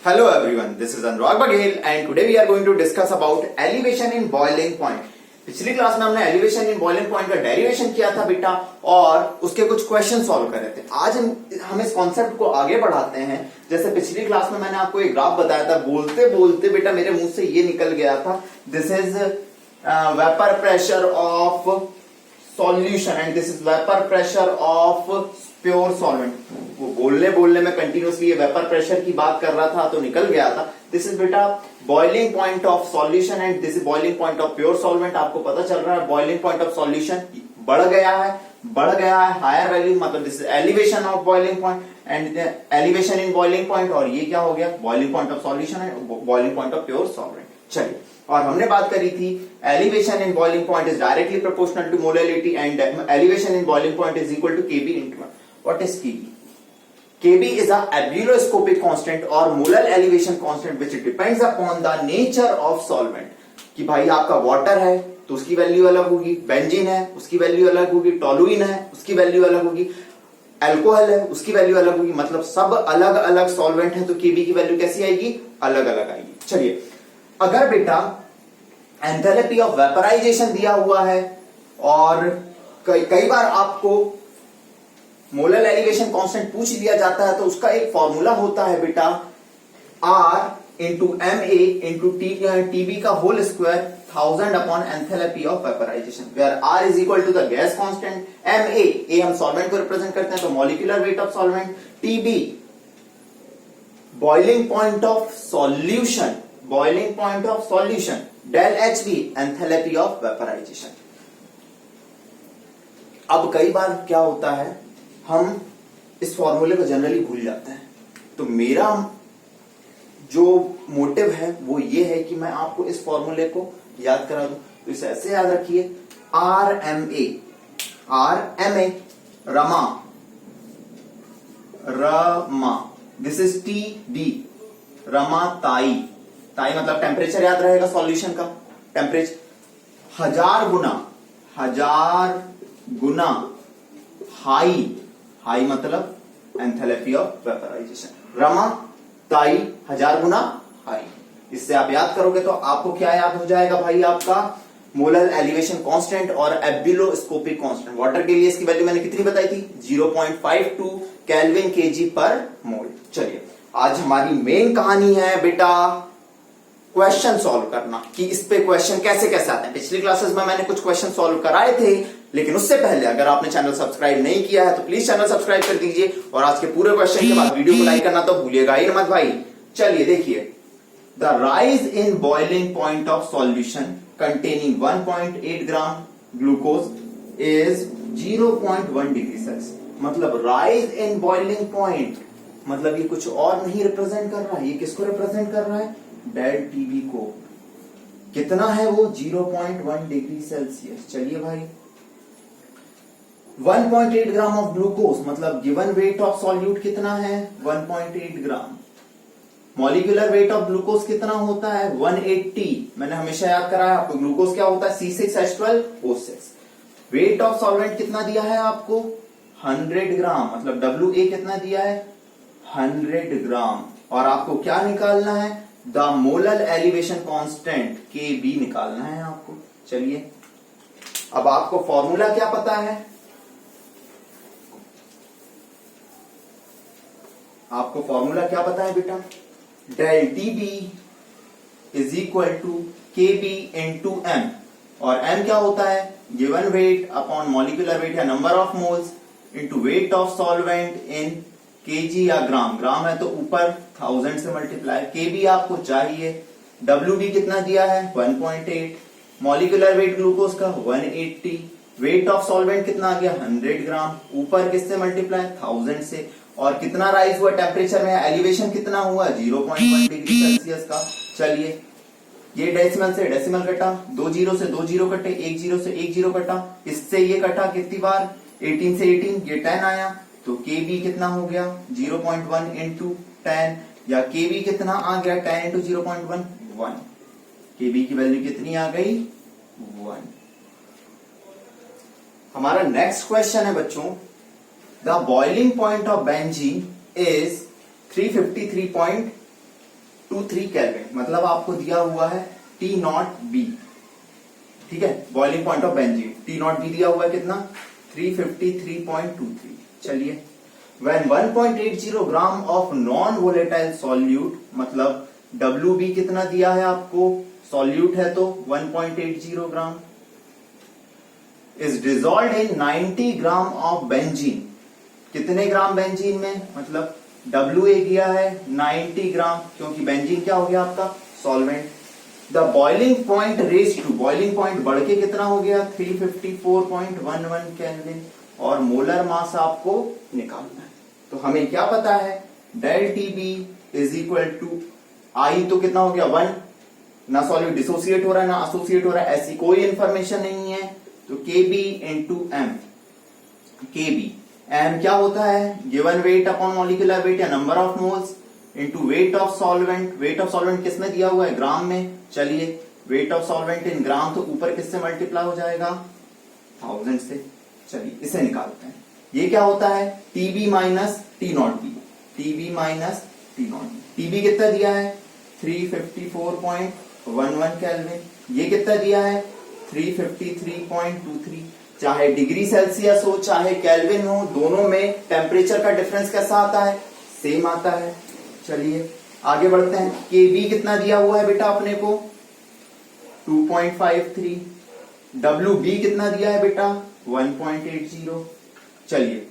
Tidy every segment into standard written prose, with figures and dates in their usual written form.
Hello everyone, this is Anurag Baghel and today we are going to discuss about elevation in boiling point. पिछली class में हमने elevation in boiling point का derivation किया था बेटा और उसके कुछ क्वेश्चन सॉल्व करे थे। आज हम इस कॉन्सेप्ट को आगे बढ़ाते हैं। जैसे पिछली क्लास में मैंने आपको एक ग्राफ बताया था, बोलते बोलते बेटा मेरे मुंह से ये निकल गया था, this is vapour pressure of solution and this is vapour pressure of pure solvent. वो बोलने बोलने में कंटिन्यूसली ये वेपर प्रेशर की बात कर रहा था तो निकल गया था। दिस इज बेटा boiling point of solution and this is boiling point of pure solvent. आपको पता चल रहा है बॉइलिंग पॉइंट ऑफ सॉल्यूशन बढ़ गया है हायर वैल्यू, मतलब this is elevation of boiling point and elevation in boiling point, और ये क्या हो गया boiling point of solution and boiling point of pure solvent. चलिए, और हमने बात करी थी elevation in boiling point is directly proportional to molality and elevation in boiling point is equal to KB into what is Kb? Kb is a abuloscopic constant or molar elevation constant which depends upon the nature of solvent। कि भाई आपका water है तो उसकी value अलग होगी, benzene है उसकी वैल्यू अलग होगी, टोलुइन है उसकी वैल्यू अलग होगी, अल्कोहल है उसकी वैल्यू अलग होगी, मतलब सब अलग अलग सॉल्वेंट है तो Kb की वैल्यू कैसी आएगी? अलग अलग आएगी। चलिए, अगर बेटा एंथैल्पी ऑफ वेपराइजेशन दिया हुआ है और कई बार आपको मोलर एलिवेशन कांस्टेंट पूछ लिया जाता है तो उसका एक फॉर्मूला होता है बेटा R into M A into TB का whole square 1000 upon enthalpy of vaporisation, where R is equal to the gas constant, M A हम सॉल्वेंट को रिप्रेजेंट करते हैं तो molecular weight of solvent, TB boiling point of solution, del H B enthalpy of vaporisation. अब कई बार क्या होता है हम इस फॉर्मूले को जनरली भूल जाते हैं, तो मेरा जो मोटिव है वो ये है कि मैं आपको इस फॉर्मूले को याद करा दूं। तो इसे ऐसे याद रखिए, R M A Rama, this is T B Rama Tai मतलब टेम्परेचर याद रहेगा सॉल्यूशन का टेम्परेचर, 1000 गुना हाई मतलब enthalpy of vaporization, Rama Tai 1000 गुना हाई। इससे आप याद करोगे तो आपको क्या याद हो जाएगा भाई? आपका मोलर एलिवेशन कांस्टेंट और एब्यूलोस्कोपिक कांस्टेंट। वाटर के लिए इसकी वैल्यू मैंने कितनी बताई थी? 0.52 केल्विन केजी पर मोल। चलिए, आज हमारी मेन कहानी है बेटा क्वेश्चन सॉल्व करना, कि इस पे क्वेश्चन कैसे कैसे आते हैं। पिछली क्लासेस में मैंने कुछ क्वेश्चन सॉल्व कराए थे, लेकिन उससे पहले अगर आपने चैनल सब्सक्राइब नहीं किया है तो प्लीज चैनल सब्सक्राइब कर दीजिए और आज के पूरे क्वेश्चन के बाद वीडियो को लाइक करना तो भूलिएगा ही मत भाई। चलिए देखिए, the rise in boiling point of solution containing 1.8 gram glucose is 0.1 degree Celsius. मतलब राइज इन बॉइलिंग पॉइंट मतलब ये कुछ और नहीं रिप्रेजेंट कर रहा है, ये किसको रिप्रेजेंट कर रहा है? डेल टीबी को। कितना है वो? 0.1 डिग्री सेल्सियस। चलिए भाई, 1.8 ग्राम ऑफ ग्लूकोज मतलब गिवन वेट ऑफ सॉल्यूट कितना है? 1.8 ग्राम। मॉलिक्यूलर वेट ऑफ ग्लूकोज कितना होता है? 180। मैंने हमेशा याद कराया आपको, ग्लूकोज क्या होता है? C6H12O6। वेट ऑफ सॉल्वेंट कितना दिया है आपको? 100 ग्राम, मतलब WA कितना दिया है? 100 ग्राम। और आपको क्या निकालना है? The molar elevation constant Kb निकालना है आपको। चलिए, अब आपको फॉर्मूला क्या पता है? आपको फॉर्मूला क्या पता है बेटा? Del TB is equal to Kb into M, और m क्या होता है? Given weight upon molecular weight या number of moles into weight of solvent in kg या ग्राम। ग्राम है तो ऊपर 1000 से मल्टीप्लाई। Kb आपको चाहिए, Wb कितना दिया है? 1.8, मॉलिक्यूलर वेट ग्लूकोज का 180, वेट ऑफ सॉल्वेंट कितना आ गया? 100 ग्राम, ऊपर किससे मल्टीप्लाई? 1000 से। और कितना राइज हुआ टेम्परेचर में? एलिवेशन कितना हुआ? 0.1 डिग्री सेल्सियस का। चलिए, ये डेसिमल से डेसिमल कटा, 2 जीरो से 2 जीरो कटे, 1 जीरो से 1 जीरो कटा, इससे ये कटा कितनी बार? 18 से 18, ये 10 आया तो Kb कितना हो गया? 0.1 इंटू 10, या Kb कितना आ गया? 10 इंटू 0.1 1। Kb की वैल्यू कितनी आ गई? 1। हमारा नेक्स्ट क्वेश्चन है बच्चों, the boiling point of benzene is 353.2 23 kelvin, मतलब आपको दिया हुआ है T नॉट बी, ठीक है, boiling point of benzene. T naught B दिया हुआ है कितना, 353.23। चलिए, when 1.80 gram of non volatile solute, मतलब WB कितना दिया है आपको, सॉल्यूट है तो 1.80 gram, is dissolve in 90 gram of benzene. कितने ग्राम बेंजीन में, मतलब WA दिया है 90 ग्राम, क्योंकि बेंजीन क्या हो गया आपका, solvent. The boiling point raise to, boiling point बढ़ के कितना हो गया, 354.11 केल्विन, और मोलर मास आपको निकालना है। तो हमें क्या पता है, del TB is equal to i, तो कितना हो गया 1, ना सॉल्यूट डिसोसिएट हो रहा है ना एसोसिएट हो रहा है, ऐसी कोई इंफॉर्मेशन नहीं है, तो KB into M। KB M क्या होता है, given weight upon molecular weight या number of moles into weight of solvent. Weight of solvent किसमें दिया हुआ है, ग्राम में। चलिए, weight of solvent in gram, तो ऊपर किससे मल्टीप्लाई हो जाएगा, 1000 से। चलिए इसे निकालते हैं। ये क्या होता है, TB minus T naught B, TB minus T naught B. TB कितना दिया है, 354.11 केल्विन। ये कितना दिया है, 353.23। चाहे डिग्री सेल्सियस हो चाहे केल्विन हो, दोनों में टेम्परेचर का डिफरेंस कैसा आता है, सेम आता है। चलिए आगे बढ़ते हैं। KB कितना दिया हुआ है बेटा अपने को, 2.53। WB कितना दिया है बेटा, 1.80। चलिए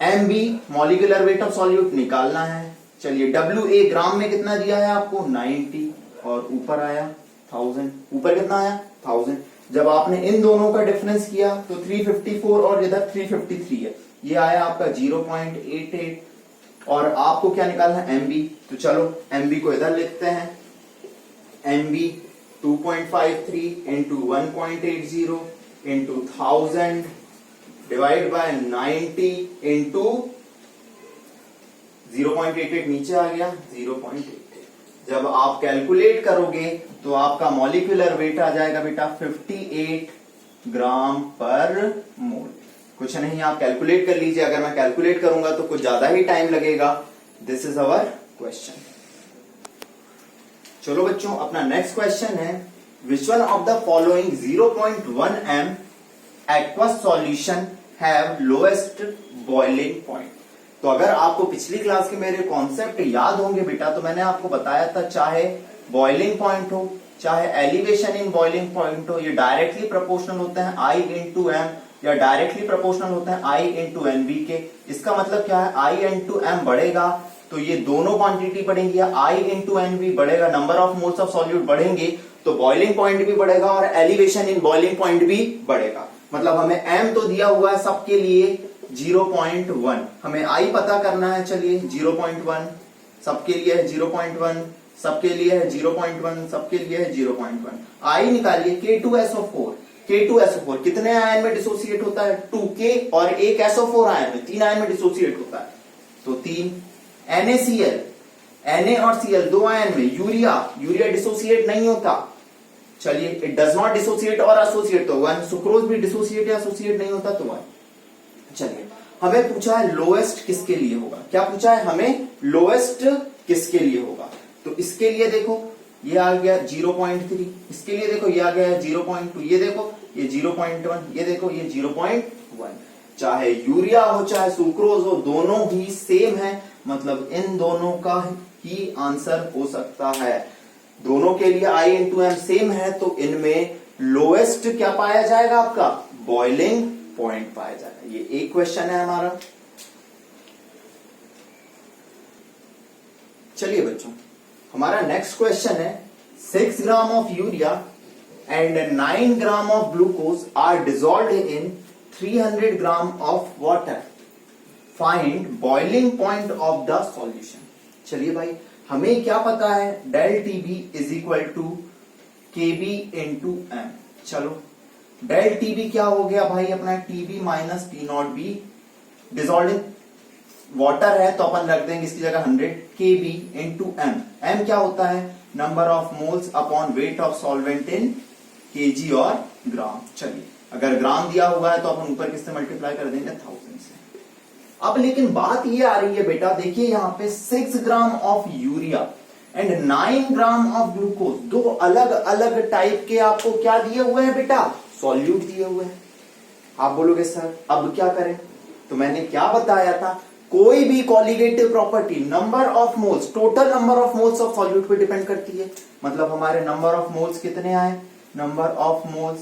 MB molecular weight of solute निकालना है। चलिए WA ग्राम में कितना दिया है आपको, 90, और ऊपर आया 1000। ऊपर कितना आया, 1000। जब आपने इन दोनों का डिफरेंस किया तो 354 और इधर 353 है, ये आया आपका 0.88, और आपको क्या निकालना है, MB। तो चलो MB को इधर लिखते हैं। MB 2.53 into 1.80 into 1000 divide by 90 into 0.88, नीचे आ गया 0.88। जब आप कैलकुलेट करोगे तो आपका मॉलिक्यूलर वेट आ जाएगा बेटा 58 ग्राम पर मोल। कुछ नहीं, आप कैलकुलेट कर लीजिए। अगर मैं कैलकुलेट करूंगा तो कुछ ज्यादा ही टाइम लगेगा। This is our question. चलो बच्चों, अपना नेक्स्ट क्वेश्चन है, which one of the following 0.1 m aqueous solution have lowest boiling point. तो अगर आपको पिछली क्लास के मेरे कॉन्सेप्ट याद होंगे बेटा, तो मैंने आपको बताया था चाहे बॉइलिंग पॉइंट हो चाहे एलिवेशन इन बॉइलिंग पॉइंट हो, ये डायरेक्टली प्रोपोर्शनल होते हैं I इंटू M, या डायरेक्टली प्रोपोर्शनल होते हैं I इंटू NB के। इसका मतलब क्या है, I इंटू M बढ़ेगा तो ये दोनों क्वांटिटी बढ़ेंगी, या I इंटू NB बढ़ेगा, number of moles of solute बढ़ेंगे तो बॉइलिंग पॉइंट भी बढ़ेगा और एलिवेशन इन बॉइलिंग पॉइंट भी बढ़ेगा। मतलब हमें M तो दिया हुआ है सबके लिए 0.1, हमें I पता करना है। चलिए 0.1 सबके लिए है, 0.1 सबके लिए है, 0.1 सबके लिए है, 0.1। I निकालिए K2SO4। K2SO4 कितने आयन में डिसोसिएट होता है, 2K, और एक SO4 आयन में, 3 आयन में डिसोसिएट होता है, तो 3। NaCl, Na और Cl 2 आयन में। यूरिया डिसोसिएट नहीं होता। चलिए, इट डज नॉट डिसोसिएट और एसोसिएट, तो 1। सुक्रोज भी डिसोसिएट या एसोसिएट नहीं होता, तो 1। चलिए, हमें पूछा है लोएस्ट किसके लिए होगा। क्या पूछा है हमें, लोएस्ट किसके लिए होगा। तो इसके लिए देखो ये आ गया 0.3, इसके लिए देखो ये आ गया 0.2, ये देखो ये 0.1, ये देखो ये 0.1। चाहे यूरिया हो चाहे सुक्रोज हो, दोनों ही सेम है, मतलब इन दोनों का ही आंसर हो सकता है। दोनों के लिए I इंटू M सेम है, तो इनमें लोएस्ट क्या पाया जाएगा, आपका बॉइलिंग पॉइंट पाया जाएगा। ये एक क्वेश्चन है हमारा। चलिए बच्चों, हमारा नेक्स्ट क्वेश्चन है, 6 gram of urea and 9 gram of glucose are dissolved in 300 gram of water, find boiling point of the solution. चलिए भाई, हमें क्या पता है, del TB is equal to KB into M। चलो, डेल TB क्या हो गया भाई अपना, TB minus T naught B. Dissolve water है तो अपन रख देंगे इसकी जगह 100, KB इंटू M। M क्या होता है, number of moles upon weight of solvent in kg और ग्राम। चलिए, अगर ग्राम दिया हुआ है तो अपन ऊपर किससे मल्टीप्लाई कर देंगे, 1000 से। अब लेकिन बात ये आ रही है बेटा, देखिए यहाँ पे 6 gram of urea and 9 gram of glucose. दो अलग अलग टाइप के आपको क्या दिए हुए हैं बेटा, सॉल्यूट दिए हुए हैं। आप बोलोगे सर अब क्या करें, तो मैंने क्या बताया था, कोई भी colligative property number of moles, total number of moles of solute पे डिपेंड करती है। मतलब हमारे नंबर ऑफ मोल्स कितने आए, नंबर ऑफ मोल्स,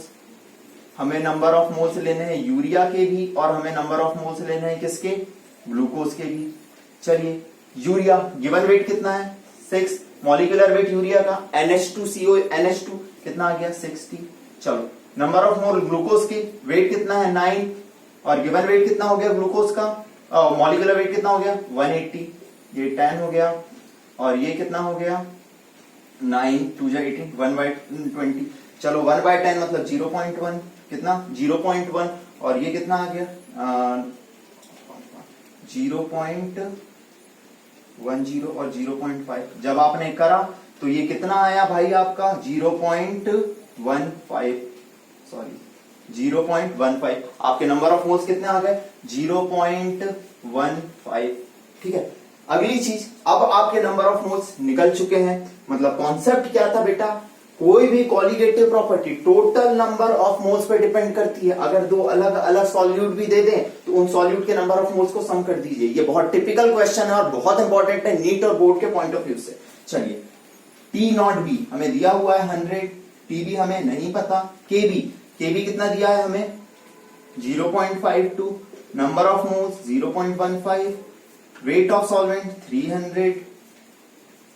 हमें नंबर ऑफ मोल्स लेने हैं यूरिया के भी और हमें नंबर ऑफ मोल्स लेने हैं किसके, ग्लूकोज के भी। चलिए यूरिया गिवन वेट कितना है 6, मॉलिक्यूलर वेट यूरिया का NH2CO NH2 कितना आ गया 60। चलो नंबर ऑफ मोल ग्लूकोज की वेट कितना है 9 और गिवन वेट कितना हो गया ग्लूकोज का, मॉलिक्यूलर वेट कितना हो गया 180, ये 10 हो गया और ये कितना हो गया 9 2 18 1/20। चलो 1/10 मतलब 0.1, कितना 0.1 और ये कितना आ गया 0.10 और 0.5। जब आपने करा तो ये कितना आया भाई आपका 0.15, सॉरी 0.15। आपके नंबर ऑफ मोल्स कितने आ गए 0.15। ठीक है, अगली चीज, अब आपके नंबर ऑफ मोल्स निकल चुके हैं। मतलब कॉन्सेप्ट क्या था बेटा, कोई भी colligative property total number of moles पे डिपेंड करती है। अगर दो अलग अलग सॉल्यूट भी दे दें तो उन सॉल्यूट के नंबर ऑफ मोल्स को सम कर दीजिए। ये बहुत टिपिकल क्वेश्चन है और बहुत इंपॉर्टेंट है नीट और बोर्ड के पॉइंट ऑफ व्यू से। चलिए T0B हमें दिया हुआ है 100, TB हमें नहीं पता, KB कितना दिया है हमें 0.52, number of moles 0.15, wait of solvent 300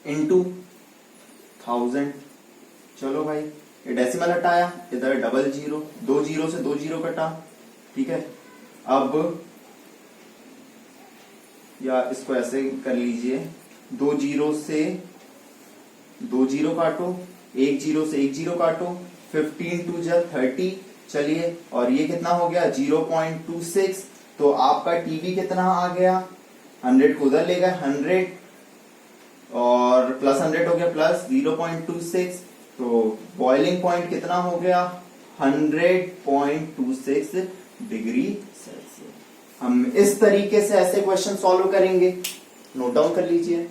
into 1000। चलो भाई ये डेसिमल हटाया, इधर डबल जीरो, 2 जीरो से 2 जीरो कटा। ठीक है, अब या इसको ऐसे कर लीजिए, 2 जीरो से 2 जीरो काटो, 1 जीरो से 1 जीरो काटो, 15 2 जा 30। चलिए और ये कितना हो गया 0.26। तो आपका टीबी कितना आ गया, 100 को उधर ले गए 100 और प्लस 100 हो गया प्लस 0.26। तो बॉइलिंग पॉइंट कितना हो गया 100.26 डिग्री सेल्सियस। हम इस तरीके से ऐसे क्वेश्चन सॉल्व करेंगे, नोट डाउन कर लीजिए।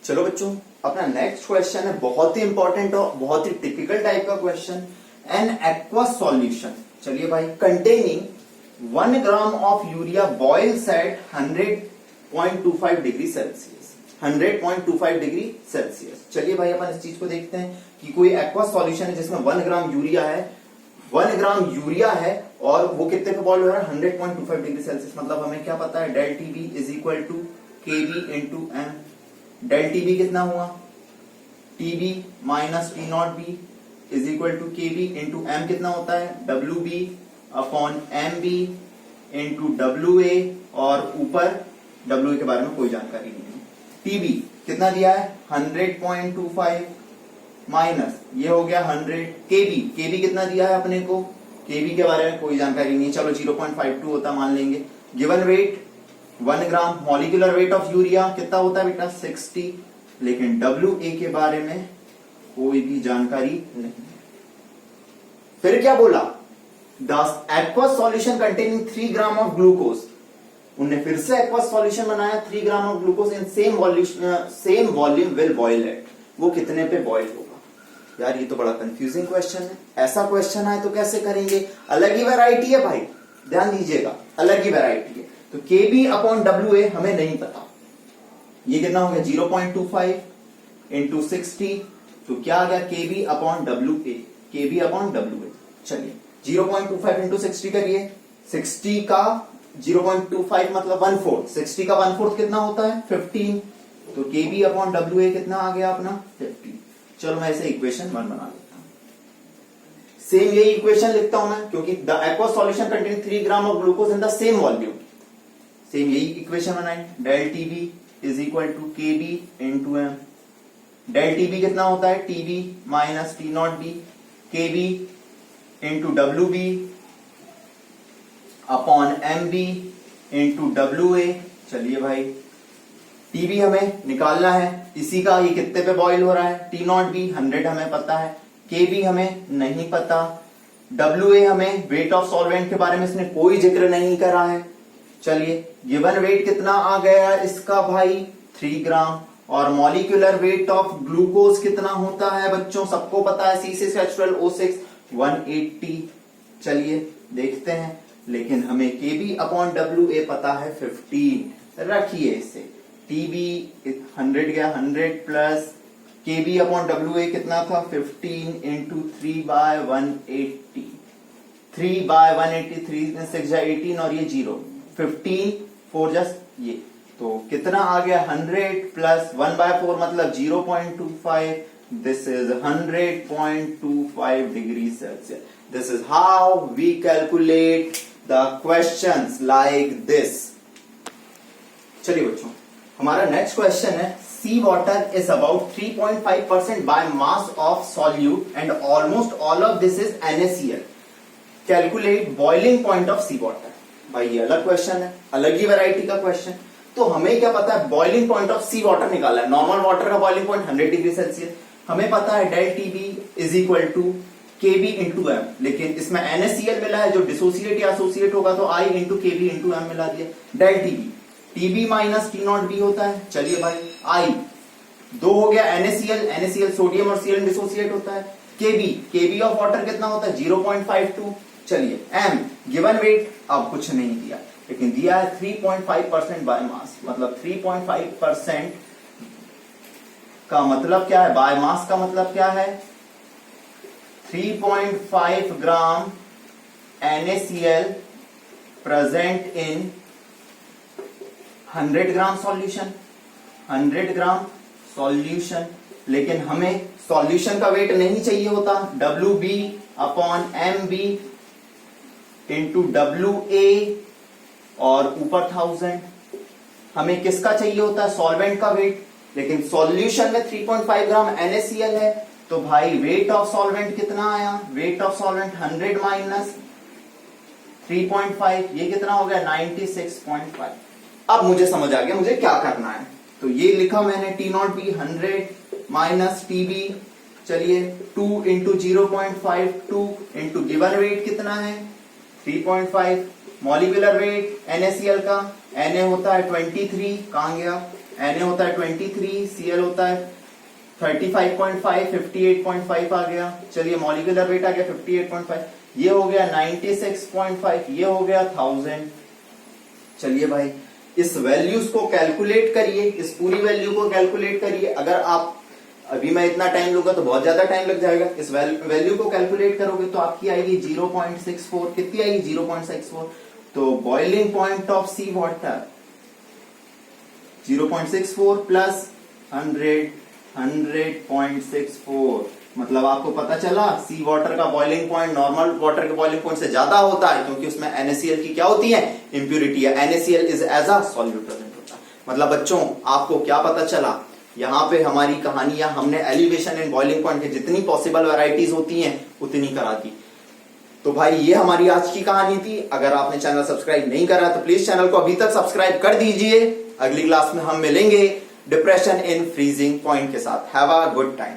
चलो बच्चों, अपना नेक्स्ट क्वेश्चन है बहुत ही इंपॉर्टेंट और बहुत ही टिपिकल टाइप का क्वेश्चन, एन एक्वस सॉल्यूशन। चलिए भाई, containing 1 gram of urea boils at 100.25 degree Celsius, 100.25 degree Celsius. चलिए भाई अपन इस चीज को देखते हैं कि कोई एक्वस सॉल्यूशन है जिसमें 1 ग्राम यूरिया है, 1 ग्राम यूरिया है और वो कितने पे बॉइल हो रहा है 100.25 डिग्री सेल्सियस। मतलब हमें क्या पता है, del TB is equal to KB into M. Del TB कितना हुआ, Tb minus T naught B is equal to KB into M कितना होता है W B upon M B into W A, और ऊपर डब्ल्यू ए के बारे में कोई जानकारी नहीं है। टीबी कितना दिया है 100.25 माइनस ये हो गया 100, केबी कितना दिया है अपने को, केबी के बारे में कोई जानकारी नहीं है, चलो 0.52 होता मान लेंगे। Given weight 1 gram, molecular weight of urea कितना होता है बेटा 60, लेकिन डब्ल्यू के बारे में कोई भी जानकारी नहीं है। फिर क्या बोला, the aqueous solution containing 3 gram of glucose. उनने फिर से एक्वस सॉल्यूशन बनाया 3 gram of glucose in same volume will boil at. वो कितने पे बॉयल होगा। यार ये तो बड़ा कंफ्यूजिंग क्वेश्चन है, ऐसा क्वेश्चन आए तो कैसे करेंगे, अलग ही वैरायटी है भाई, ध्यान दीजिएगा अलग ही वैरायटी है। तो केबी अपॉन डब्ल्यू ए हमें नहीं पता, ये कितना हो गया 0.25 इंटू 60, तो क्या आ गया KB upon W A, KB upon W A. चलिए 0.25 इंटू 60 करिए, 60 का 0.25 मतलब 1/4, 60 का 1/4 कितना होता है 15, तो केबी अपॉन डब्ल्यू ए कितना आ गया अपना 50। चलो मैं ऐसे इक्वेशन 1 बना लेता हूं, सेम यही इक्वेशन लिखता हूं मैं, क्योंकि the aqueous solution contain 3 gram of glucose in the same volume, same यही इक्वेशन बनाई, del TB is equal to KB into M. Del TB कितना होता है TB minus T naught B, KB into W B upon M B into W A. चलिए भाई TB हमें निकालना है, इसी का ये कितने पे बॉईल हो रहा है, टी नॉट बी 100 हमें पता है, केबी हमें नहीं पता, डब्ल्यू ए हमें वेट ऑफ सॉल्वेंट के बारे में इसने कोई जिक्र नहीं करा है। चलिए गिवन वेट कितना आ गया इसका भाई 3 ग्राम, और मॉलिक्यूलर वेट ऑफ ग्लूकोज कितना होता है बच्चों, सबको पता है, C6H12O6 180। चलिए देखते हैं, लेकिन हमें Kb/WA पता है 15। रखिए इसे, Tb 100 गया, 100 प्लस Kb/WA कितना था 15 इंटू 3/180। 3/180, 3 में 6 जा 18 और ये 0, 15 4 जस्ट ये, तो कितना आ गया 100 प्लस 1/4 मतलब 0.25। This is 100.25 degree Celsius. This is how we calculate the questions like this. चलिए बच्चों, हमारा नेक्स्ट क्वेश्चन है, sea water is about 3.5% by mass of solute and almost all of this is NaCl। Calculate boiling point of sea water. भाई ये अलग question है, अलग ही variety का क्वेश्चन। तो हमें क्या पता है, boiling point of sea water निकाला है। नॉर्मल वाटर का बॉइलिंग पॉइंट 100 डिग्री सेल्सियस, हमें पता है del TB is equal to KB into M, लेकिन इसमें NaCl मिला है, जो डिसोसिएट या एसोसिएट होगा तो I into KB into M मिला दिया। Del TB, TB minus T naught B होता है। चलिए भाई, I 2 हो गया, NaCl सोडियम और Cl डिसोसिएट होता है। केबी ऑफ वाटर कितना होता है 0.52। चलिए एम, गिवन वेट अब कुछ नहीं दिया, लेकिन दिया है 3.5% बाय मास, मतलब 3.5% का मतलब क्या है, बाय मास का मतलब क्या है 3.5 ग्राम NaCl present in 100 gram solution, 100 gram solution. लेकिन हमें सॉल्यूशन का वेट नहीं चाहिए होता, WB/MB इंटू WA और ऊपर 1000। हमें किसका चाहिए होता है, सॉल्वेंट का वेट, लेकिन सॉल्यूशन में 3.5 ग्राम NaCl है, तो भाई वेट ऑफ सॉल्वेंट कितना आया, वेट ऑफ सॉल्वेंट 100 माइनस 3.5, ये कितना हो गया 96.5। अब मुझे समझ आ गया मुझे क्या करना है, तो ये लिखा मैंने T naught B 100 minus TB। चलिए 2 इंटू 0.52 इंटू गिवन वेट कितना है 3.5, मॉलिक्यूलर वेट NaCl का, Na होता है 23, कहां गया, Na होता है 23, Cl होता है 35.5, 58.5 आ गया। चलिए मॉलिक्यूलर वेट आ गया 58.5, ये हो गया 96.5, ये हो गया 1000। चलिए भाई, इस वैल्यूज को कैलकुलेट करिए, इस पूरी वैल्यू को कैलकुलेट करिए। अगर आप, अभी मैं इतना टाइम लूंगा तो बहुत ज्यादा टाइम लग जाएगा, इस वैल्यू को कैलकुलेट करोगे तो आपकी आएगी 0.64, कितनी आएगी 0.64। तो boiling point of sea water 0.64 plus 100.64, मतलब आपको पता चला सी वाटर का बॉइलिंग पॉइंट नॉर्मल वाटर के बॉइलिंग पॉइंट से ज्यादा होता है, क्योंकि उसमें NaCl की क्या होती है, इंप्यूरिटी है। NaCl is as a solute present होता है। मतलब बच्चों आपको क्या पता चला, यहाँ पे हमारी कहानियां हमने एलिवेशन एंड बॉइलिंग पॉइंट की जितनी पॉसिबल वैरायटीज होती हैं उतनी करा दी। तो भाई ये हमारी आज की कहानी थी। अगर आपने चैनल सब्सक्राइब नहीं करा तो प्लीज चैनल को अभी तक सब्सक्राइब कर दीजिए। अगली क्लास में हम मिलेंगे डिप्रेशन इन फ्रीजिंग पॉइंट के साथ। Have a good time.